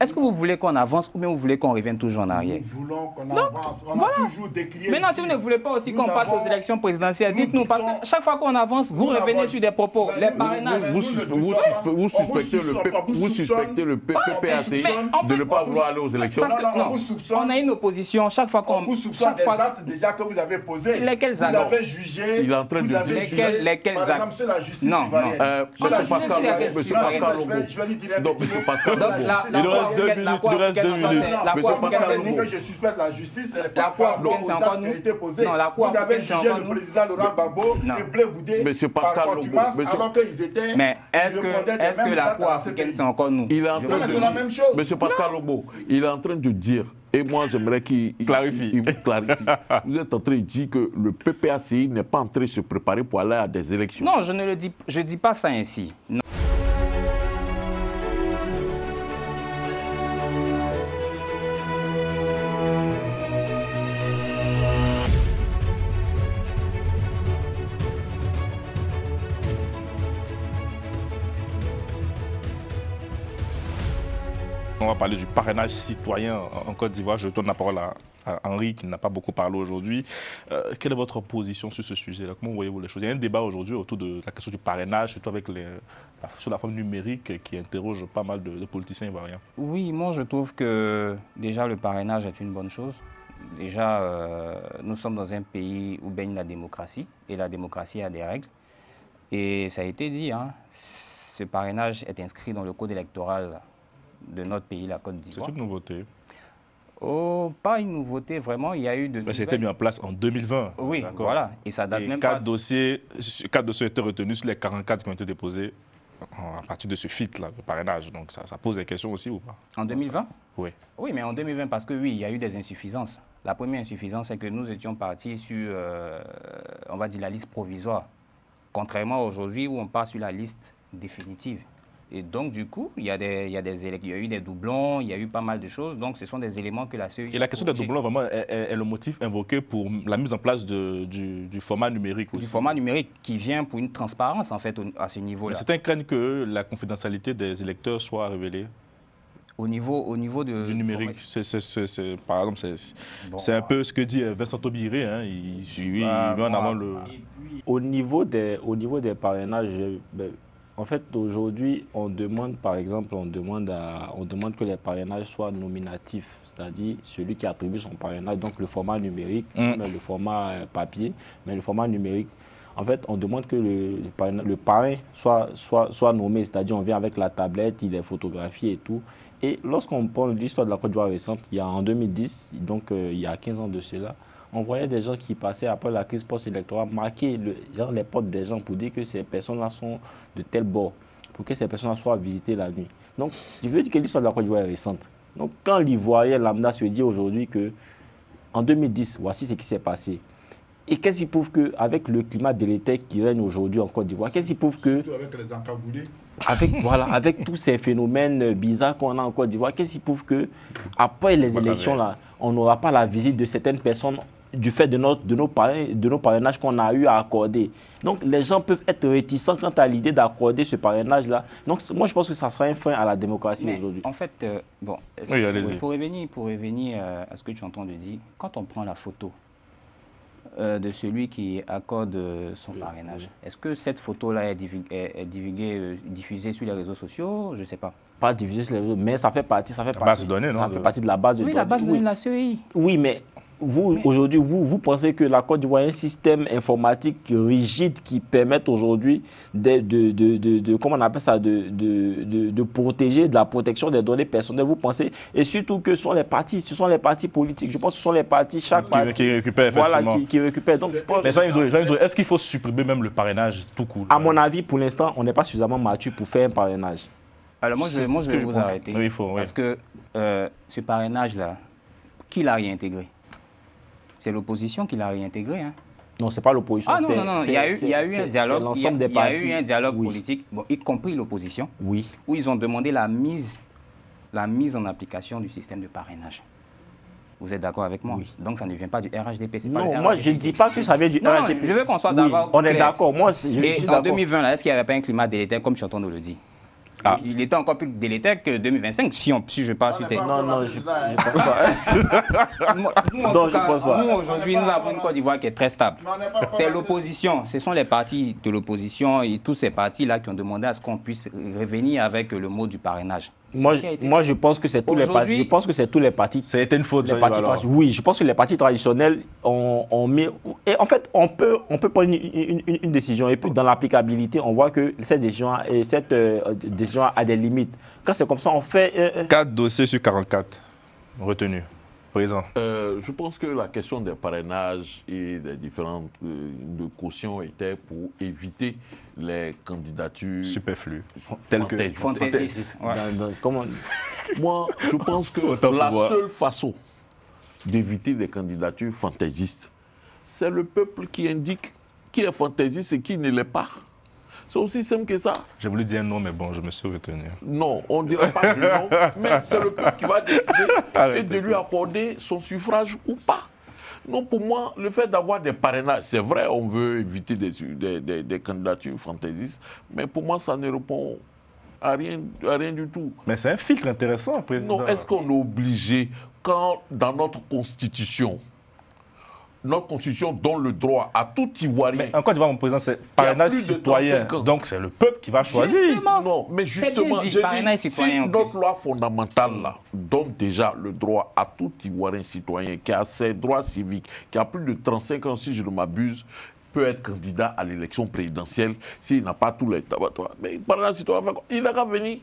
Est-ce que vous voulez qu'on avance ou bien vous voulez qu'on revienne toujours en arrière? Nous voulons qu'on avance. On a toujours décrié. Maintenant, si vous ne voulez pas aussi qu'on parte aux élections présidentielles, dites-nous, parce que chaque fois qu'on avance, vous revenez sur des propos, les parrainages. Vous suspectez le PPACI de ne pas vouloir aller aux élections. Parce que on a une opposition chaque fois qu'on... On vous soupçonne des actes déjà que vous avez posés. Lesquels actes? Vous avez jugé. Il est en train de dire lesquels par exemple, actes? c'est la justice Non, ivoirienne. Monsieur Pascal Lobo. Je vais lui dire. Donc, monsieur Pascal Donc, Lobo. il nous reste 2 minutes. Il nous reste 2 minutes. Monsieur Pascal Lobo. Que je suspecte la justice, c'est La Cour africaine, c'est encore qui nous. a été posé. Non, la Cour Vous avez africaine, c'est jugé encore le nous. président Laurent Gbagbo et Blé Goudé Monsieur par Pascal contumace, Lobo. alors qu'ils étaient... Mais est-ce que la Cour africaine, c'est encore nous? Il est en train de c'est la même chose. Monsieur Pascal Lobo, il est en train de dire, et moi j'aimerais qu'il clarifie. il clarifie. Vous êtes en train de dire que le PPACI n'est pas en train de se préparer pour aller à des élections. Non, je ne le dis, je dis pas ça ainsi. Non. On va parler du parrainage citoyen en Côte d'Ivoire. Je donne la parole à Henri, qui n'a pas beaucoup parlé aujourd'hui. Quelle est votre position sur ce sujet-là? Comment voyez-vous les choses? Il y a un débat aujourd'hui autour de la question du parrainage, surtout avec sur la forme numérique qui interroge pas mal de politiciens ivoiriens. Oui, moi je trouve que déjà le parrainage est une bonne chose. Déjà, nous sommes dans un pays où baigne la démocratie, et la démocratie a des règles. Et ça a été dit, hein, ce parrainage est inscrit dans le code électoral de notre pays, la Côte d'Ivoire. C'est une nouveauté? Oh, pas une nouveauté, vraiment, il y a eu de... Ça a été mis en place en 2020. Oui, voilà, et ça date même pas... 4 dossiers étaient retenus sur les 44 qui ont été déposés à partir de ce FIT-là, le parrainage. Donc ça pose des questions aussi ou pas? En 2020? Oui. Oui, mais en 2020, parce que oui, il y a eu des insuffisances. La première insuffisance, c'est que nous étions partis sur, on va dire, la liste provisoire. Contrairement à aujourd'hui où on part sur la liste définitive. Et donc, du coup, il y a eu des doublons, il y a eu pas mal de choses. Donc, ce sont des éléments que la CEI... Et la question des doublons, vraiment, est le motif invoqué pour la mise en place du format numérique aussi. Du format numérique qui vient pour une transparence, en fait, à ce niveau-là. Certains craignent que la confidentialité des électeurs soit révélée. Au niveau du numérique, par exemple, c'est un peu ce que dit Vincent Taubiré. Hein, il met en avant le... Au niveau des parrainages, en fait, aujourd'hui, on demande, par exemple, on demande que les parrainages soient nominatifs, c'est-à-dire celui qui attribue son parrainage, donc le format numérique, mais le format papier, mais le format numérique. En fait, on demande que le parrain soit nommé, c'est-à-dire on vient avec la tablette, il est photographié et tout. Et lorsqu'on prend l'histoire de la Côte d'Ivoire récente, il y a en 2010, donc il y a 15 ans de cela, on voyait des gens qui passaient après la crise post-électorale marquer les portes des gens pour dire que ces personnes-là sont de tel bord, pour que ces personnes-là soient visitées la nuit. Donc, je veux dire que l'histoire de la Côte d'Ivoire est récente. Donc, quand l'Ivoirien lambda se dit aujourd'hui qu'en 2010, voici ce qui s'est passé. Et qu'est-ce qui prouve qu'avec le climat délétère qui règne aujourd'hui en Côte d'Ivoire, qu'est-ce qui prouve que... Surtout avec les encagoulés. Avec tous ces phénomènes bizarres qu'on a en Côte d'Ivoire, qu'est-ce qui prouve qu'après les élections, là, on n'aura pas la visite de certaines personnes du fait de nos parrainages qu'on a eu à accorder. Donc, les gens peuvent être réticents quant à l'idée d'accorder ce parrainage-là. Donc, moi, je pense que ça sera un frein à la démocratie aujourd'hui. En fait, oui, pour revenir à ce que tu entends de dire, quand on prend la photo de celui qui accorde son parrainage, est-ce que cette photo-là est diffusée sur les réseaux sociaux? Je ne sais pas. Pas diffusée sur les réseaux, mais ça fait partie base de données, non? Ça fait partie de la base de données. Oui, la base de données de la CEI. Oui, mais vous, aujourd'hui, vous pensez que la Côte d'Ivoire a un système informatique rigide qui permet aujourd'hui comment on appelle ça, de protéger, de la protection des données personnelles, vous pensez? Et surtout que ce sont les partis politiques. Je pense que ce sont les partis, chaque parti qui récupèrent, effectivement. Voilà, qui récupèrent. Donc, je pense, mais est-ce qu'il faut supprimer même le parrainage tout court? À mon avis, pour l'instant, on n'est pas suffisamment mature pour faire un parrainage. Alors moi, je vais vous arrêter. Oui, parce que ce parrainage-là, qui l'a réintégré? C'est l'opposition qui l'a réintégré. Hein. Non, ce n'est pas l'opposition. Ah non, il y a eu un dialogue, l'ensemble des partis. Il y a eu un dialogue politique, y compris l'opposition, où ils ont demandé la mise en application du système de parrainage. Vous êtes d'accord avec moi? Oui. Donc ça ne vient pas du RHDP. Non, moi je ne dis pas que ça vient du RHDP. Je veux qu'on soit d'accord. On est d'accord. Moi, en 2020, est-ce qu'il n'y avait pas un climat délétère comme tu entends nous le dire? Il était encore plus délétère que 2025, si je pas citer. Non, je pense pas. Non, je pense pas. Nous, aujourd'hui, nous avons une Côte d'Ivoire qui est très stable. C'est l'opposition, ce sont les partis de l'opposition et tous ces partis-là qui ont demandé à ce qu'on puisse revenir avec le mot du parrainage. Moi, je pense que c'est tous les partis. Je pense que c'est tous les partis. Ça a été une faute. Oui, je pense que les partis traditionnels ont mis. Et en fait, on peut prendre une décision et puis dans l'applicabilité, on voit que cette décision a des limites. Quand c'est comme ça, on fait. 4 dossiers sur 44 retenus. Présent. Je pense que la question des parrainages et des différentes cautions était pour éviter les candidatures superflues. Telles que fantaisistes. Moi, je pense que la seule façon d'éviter des candidatures fantaisistes, c'est le peuple qui indique qui est fantaisiste et qui ne l'est pas. C'est aussi simple que ça. J'ai voulu dire non, mais bon, je me suis retenu. Non, on ne dira pas de non, mais c'est le peuple qui va décider et de lui accorder son suffrage ou pas. Non, pour moi, le fait d'avoir des parrainages, c'est vrai, on veut éviter des candidatures fantaisistes, mais pour moi, ça ne répond à rien du tout. Mais c'est un filtre intéressant, président. Non, est-ce qu'on est obligé, quand dans notre constitution donne le droit à tout Ivoirien. Mais en Côte d'Ivoire, mon président, c'est parrainage citoyen. Donc c'est le peuple qui va choisir. Justement. Non, mais justement, si notre loi fondamentale là, donne déjà le droit à tout Ivoirien citoyen qui a ses droits civiques, qui a plus de 35 ans, si je ne m'abuse, peut être candidat à l'élection présidentielle s'il n'a pas tous les tabatoires. Mais parrainage citoyen, il n'a qu'à venir.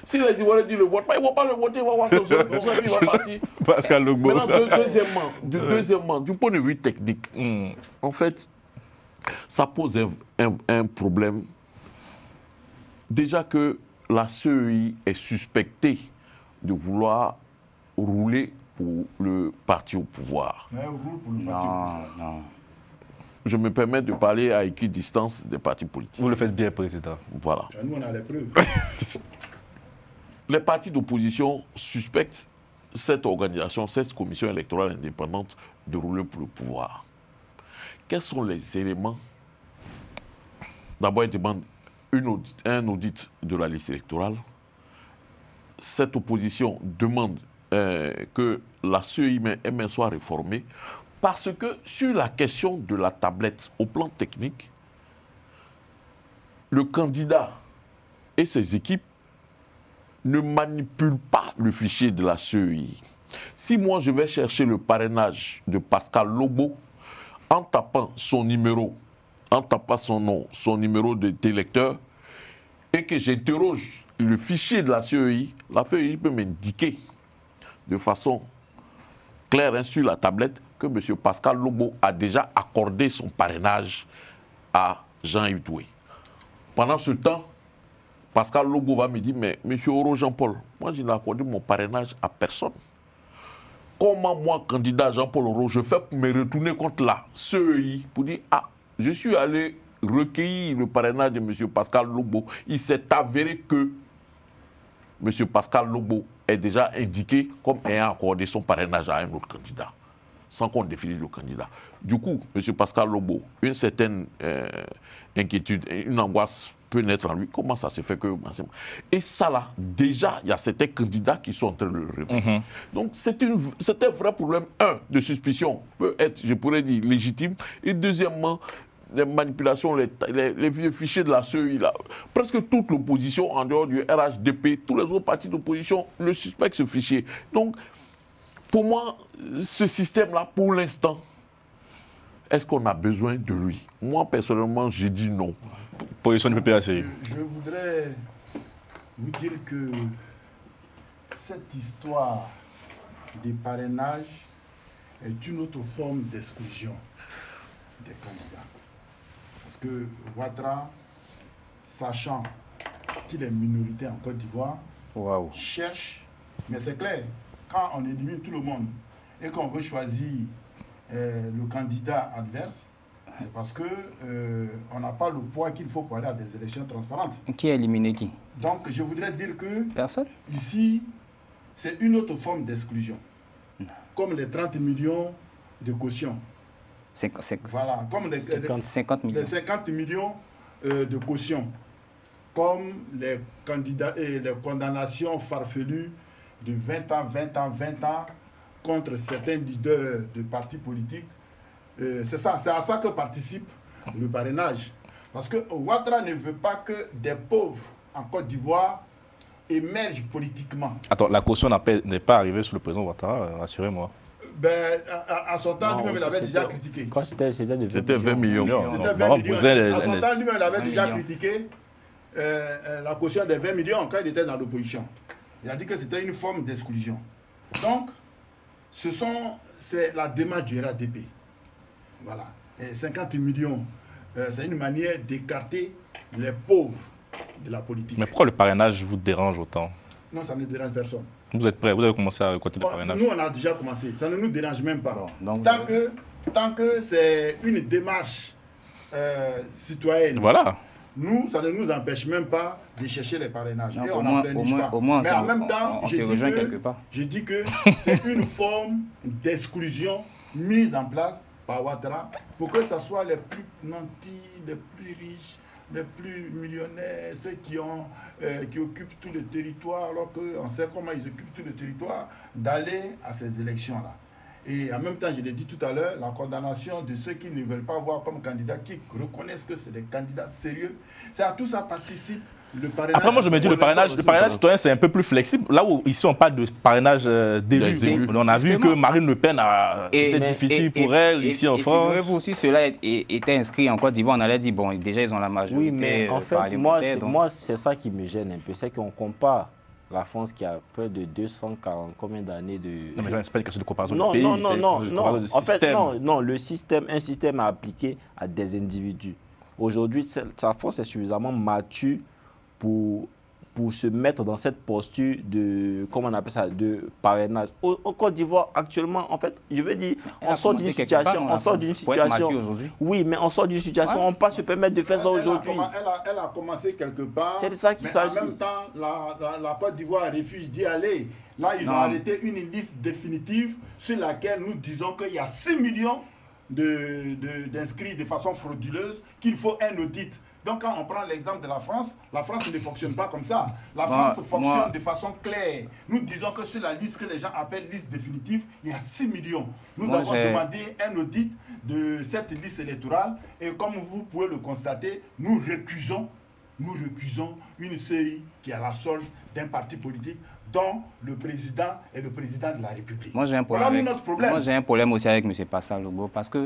Si les Ivoiriens disent le vote, ils ne vont pas le voter, ils vont voir son il va partir. Pascal Logbo. Maintenant, deuxièmement, du point de vue technique, en fait, ça pose un problème. Déjà que la CEI est suspectée de vouloir rouler pour le parti au pouvoir. Non. Je me permets de parler à équidistance des partis politiques. Vous le faites bien, président. Voilà. Nous, on a les preuves. Les partis d'opposition suspectent cette organisation, cette commission électorale indépendante de rouler pour le pouvoir. Quels sont les éléments? D'abord, ils demandent un audit de la liste électorale. Cette opposition demande que la CEI soit réformée. Parce que sur la question de la tablette, au plan technique, le candidat et ses équipes ne manipulent pas le fichier de la CEI. Si moi je vais chercher le parrainage de Pascal Logbo en tapant son numéro, en tapant son nom, son numéro d'électeur, et que j'interroge le fichier de la CEI peut m'indiquer de façon claire sur la tablette que M. Pascal Logbo a déjà accordé son parrainage à Jean-Yves Doué. Pendant ce temps, Pascal Logbo va me dire, mais M. Oro Jean-Paul, moi je n'ai accordé mon parrainage à personne. Comment moi, candidat Jean-Paul Oro, je fais pour me retourner contre la CEI pour dire, ah, je suis allé recueillir le parrainage de M. Pascal Logbo. Il s'est avéré que M. Pascal Logbo est déjà indiqué comme ayant accordé son parrainage à un autre candidat, sans qu'on définisse le candidat. Du coup, M. Pascal Logbo, une certaine inquiétude, une angoisse peut naître en lui. Comment ça se fait que... Et ça là, déjà, il y a certains candidats qui sont en train de le répondre. Donc c'est un vrai problème, de suspicion, peut être, je pourrais dire, légitime. Et deuxièmement, les manipulations, les vieux fichiers de la CEI, là, presque toute l'opposition, en dehors du RHDP, tous les autres partis d'opposition le suspectent ce fichier. Donc, pour moi, ce système-là, pour l'instant, est-ce qu'on a besoin de lui? Moi, personnellement, j'ai dit non. Position du PPACI. Je voudrais vous dire que cette histoire des parrainages est une autre forme d'exclusion des candidats. Parce que Ouattara, sachant qu'il est minorité en Côte d'Ivoire, cherche, mais c'est clair, quand on élimine tout le monde et qu'on veut choisir le candidat adverse, c'est parce qu'on n'a pas le poids qu'il faut pour aller à des élections transparentes. Qui a éliminé qui? Donc je voudrais dire que personne. Ici, c'est une autre forme d'exclusion. Comme les 30 millions de caution. Voilà, comme les 50 millions. Les 50 millions de caution. comme les candidats et les condamnations farfelues de 20 ans, 20 ans, 20 ans contre certains leaders de partis politiques. C'est à ça que participe le parrainage. Parce que Ouattara ne veut pas que des pauvres en Côte d'Ivoire émergent politiquement. Attends, la caution n'est pas arrivée sous le président Ouattara, rassurez-moi. Ben, à son temps, lui-même, il avait déjà critiqué. Quand c'était C'était 20 millions. C'était 20 millions. À son temps, lui-même, il avait déjà critiqué la caution des 20 millions quand il était dans l'opposition. Il a dit que c'était une forme d'exclusion. Donc, c'est la démarche du RADP. Voilà. Et 50 millions, c'est une manière d'écarter les pauvres de la politique. Mais pourquoi le parrainage vous dérange autant? Non, ça ne dérange personne. Vous êtes prêts? Vous avez commencé à récolter le parrainage? Nous, on a déjà commencé. Ça ne nous dérange même pas. Bon, Tant que c'est une démarche citoyenne, Voilà. nous, ça ne nous empêche même pas de chercher les parrainages. Donc, et on n'en plénige pas. Mais en même temps, je dis que c'est une forme d'exclusion mise en place par Ouattara pour que ce soit les plus nantis, les plus riches, les plus millionnaires, ceux qui occupent tout le territoire, alors qu'on sait comment ils occupent tout le territoire, d'aller à ces élections-là. Et en même temps, je l'ai dit tout à l'heure, la condamnation de ceux qui ne veulent pas voir comme candidats, qui reconnaissent que c'est des candidats sérieux, c'est à tout ça participe. Le parrainage. Après, moi, je me dis, le parrainage citoyen, c'est un peu plus flexible. Là où ici, on parle de parrainage d'élus. On a vu que Marine Le Pen, c'était difficile pour elle, ici en France. Figurez-vous aussi, cela était inscrit en Côte d'Ivoire. On allait dire, bon, déjà, ils ont la majorité. Oui, mais en fait, moi c'est ça qui me gêne un peu. C'est qu'on compare la France qui a près de 240 combien d'années de... Non, mais c'est pas une question de comparaison non, de pays. Non. En fait, non, un système à appliquer à des individus. Aujourd'hui, la France est suffisamment mature pour se mettre dans cette posture de, comment on appelle ça, de parrainage. Au Côte d'Ivoire, actuellement, en fait, je veux dire, on sort d'une situation, oui, mais on sort d'une situation, on ne peut pas se permettre de faire ça aujourd'hui. Elle a commencé quelque part, c'est de ça qu'il s'agit. En même temps, la Côte d'Ivoire refuse d'y aller. Là, ils ont arrêté une liste définitive sur laquelle nous disons qu'il y a 6 millions d'inscrits de façon frauduleuse, qu'il faut un audit. Donc, quand on prend l'exemple de la France ne fonctionne pas comme ça. La France fonctionne de façon claire. Nous disons que sur la liste que les gens appellent liste définitive, il y a 6 millions. Nous avons demandé un audit de cette liste électorale et comme vous pouvez le constater, nous récusons une CEI qui est à la solde d'un parti politique dont le président est le président de la République. Moi, j'ai un problème, Moi, j'ai un problème aussi avec M. Pascal Logbo parce que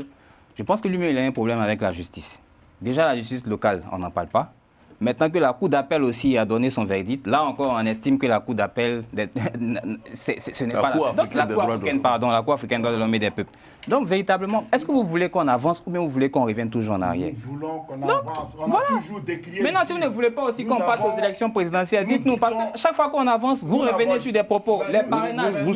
je pense que lui-même, il a un problème avec la justice. Déjà, la justice locale, on n'en parle pas. Maintenant que la Cour d'appel aussi a donné son verdict, là encore, on estime que la Cour d'appel, ce n'est pas la Cour africaine des droits de l'homme et des peuples. Donc, véritablement, est-ce que vous voulez qu'on avance ou bien vous voulez qu'on revienne toujours en arrière? Nous voulons qu'on avance. On a toujours décrié. Maintenant, si vous ne voulez pas aussi qu'on parte aux élections présidentielles, dites-nous, parce que chaque fois qu'on avance, vous revenez sur des propos. Les parrainages. Vous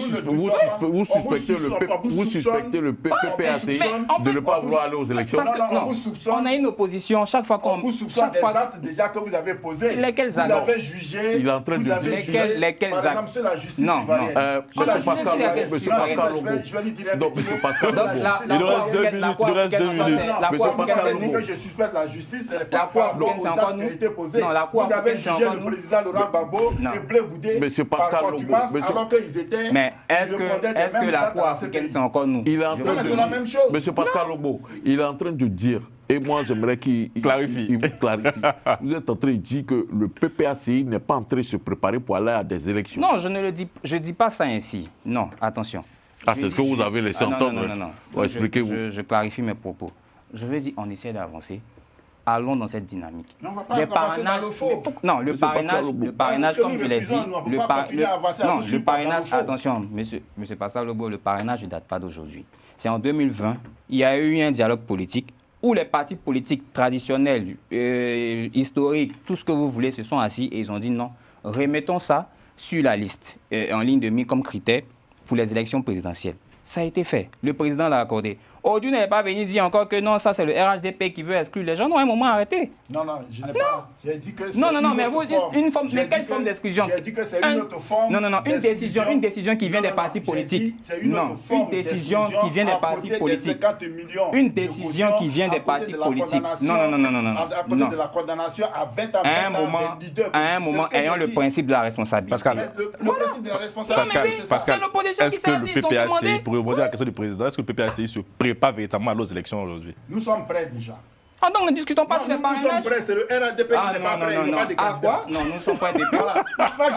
suspectez le PPACI de ne pas vouloir aller aux élections. On a une opposition chaque fois qu'on... On vous soupçonne des actes déjà que vous avez posés. Lesquels vous avez jugé. Il est en train de dire. Lesquels actes? Par exemple, c'est la justice ivoirienne. Monsieur Pascal Logbo. Donc, Monsieur Pascal Logbo. Il nous reste 2 minutes. Monsieur Pascal Logbo. Que je suspecte la justice, c'est la Cour africaine, c'est encore nous. Vous avez jugé le président Laurent Gbagbo et Blé Goudé. Monsieur Pascal Logbo. Alors qu'ils étaient. Mais est-ce que la Cour africaine, c'est encore nous? Il est en train de dire. C'est la même chose. Monsieur Pascal Logbo, il est en train de dire. Et moi, j'aimerais qu'il clarifie. Vous êtes en train de dire que le PPACI n'est pas en train de se préparer pour aller à des élections. Non, je ne le dis, je dis pas ça ainsi. Non, attention. C'est ce que vous avez laissé entendre. Non. Expliquez-vous. Je clarifie mes propos. Je veux dire, on essaie d'avancer. Allons dans cette dynamique. Non, on va pas avancer dans le faux. Non, le parrainage, comme je l'ai dit, le parrainage, attention, monsieur Pascal Logbo, le parrainage ne date pas d'aujourd'hui. C'est en 2020, il y a eu un dialogue politique où les partis politiques traditionnels, historiques, tout ce que vous voulez, se sont assis et ils ont dit non, remettons ça sur la liste, en ligne de mire comme critère pour les élections présidentielles. Ça a été fait. Le président l'a accordé. Aujourd'hui, n'est pas venu dire encore que non, ça c'est le RHDP qui veut exclure les gens. Non, à un moment, arrêtez. Non, je n'ai pas. J'ai dit que c'est mais vous dites une forme, mais quelle forme d'exclusion? J'ai dit que c'est une autre forme. Non, une décision qui vient des partis politiques. Non, une décision qui vient des partis politiques. Une décision qui vient des partis politiques. Non. À côté de la condamnation à 20 ans, à un moment, ayons le principe de la responsabilité. Pascal, le principe de la responsabilité, Pascal, est-ce que le PPACI, pour répondre à la question du président, est-ce que le PPACI se prépare véritablement à nos élections aujourd'hui? Nous sommes prêts déjà. Ah donc ne discutons pas sur les parrainages. Nous sommes prêts, c'est le RADP qui n'est pas prêt, il n'y a pas de candidat. Quoi? Non, nous ne sommes pas des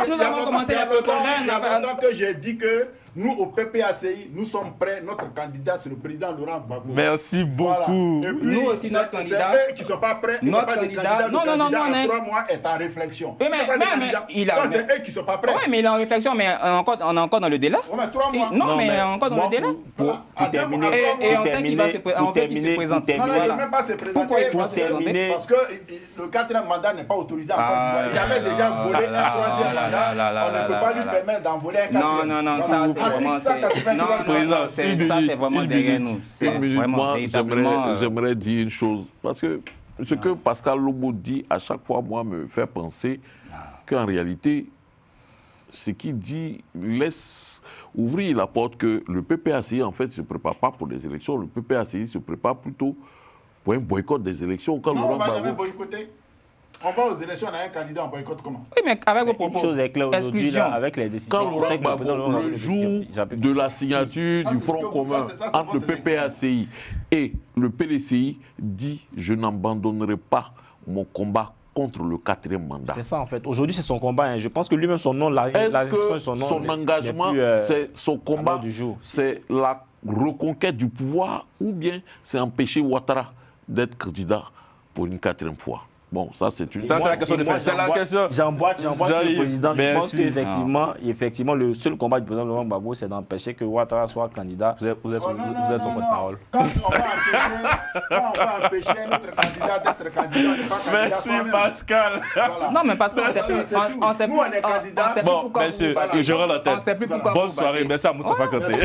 Nous avons commencé la préparation que j'ai dit que nous, au PPACI, nous sommes prêts. Notre candidat, c'est le président Laurent Gbagbo. Merci beaucoup. Et puis, nous aussi, notre candidat. C'est eux qui ne sont pas prêts. Il n'y a pas de candidat. Le candidat à 3 mois est en réflexion. Oui, mais c'est eux qui ne sont pas prêts. Oui, mais il est en réflexion, mais on est encore dans le délai. Oui, mais 3 mois. Non, mais encore dans le délai. Pour terminer, et on sait qu'il va se présenter. Non, il ne veut même pas se présenter. Pourquoi il va se présenter? Parce que le 4e mandat n'est pas autorisé en Côte d'Ivoire. Il avait déjà volé un 3e mandat. On ne peut pas lui permettre d'en voler un 4e. Non, ça c'est vraiment... Président, ça c'est vraiment derrière nous. Une minute, moi j'aimerais dire une chose. Parce que ce que Pascal Lobo dit à chaque fois, moi, me fait penser qu'en réalité, ce qu'il dit laisse ouvrir la porte que le PPACI, en fait, ne se prépare pas pour les élections. Le PPACI se prépare plutôt pour un boycott des élections. Quand non, on va jamais boycotter. On va aux élections, on a un candidat, on boycotte comment? Oui, mais avec vos propos. Une chose est claire aujourd'hui, avec les décisions. Quand Laurent Gbagbo, le jour de la signature du Front commun entre le PPACI et le PDCI, dit « Je n'abandonnerai pas mon combat contre le 4e mandat ». C'est ça en fait. Aujourd'hui, c'est son combat. Hein. Je pense que lui-même, son nom, est-ce que son engagement, c'est son combat, c'est la reconquête du pouvoir ou bien c'est empêcher Ouattara d'être candidat pour une 4e fois? Bon, ça c'est une... Ça c'est la question de fait. C'est la question. J'emboîte sur le président. Je pense qu'effectivement, le seul combat du président Laurent Gbagbo, c'est d'empêcher que Ouattara soit candidat. Vous êtes son porte-parole. Quand on va empêcher notre candidat d'être candidat, merci Pascal. Non, mais parce qu'on sait plus. On sait plus. Nous, on est candidat. Bon, monsieur, je rends la tête. Bonne soirée. Merci à Moustapha Kanté.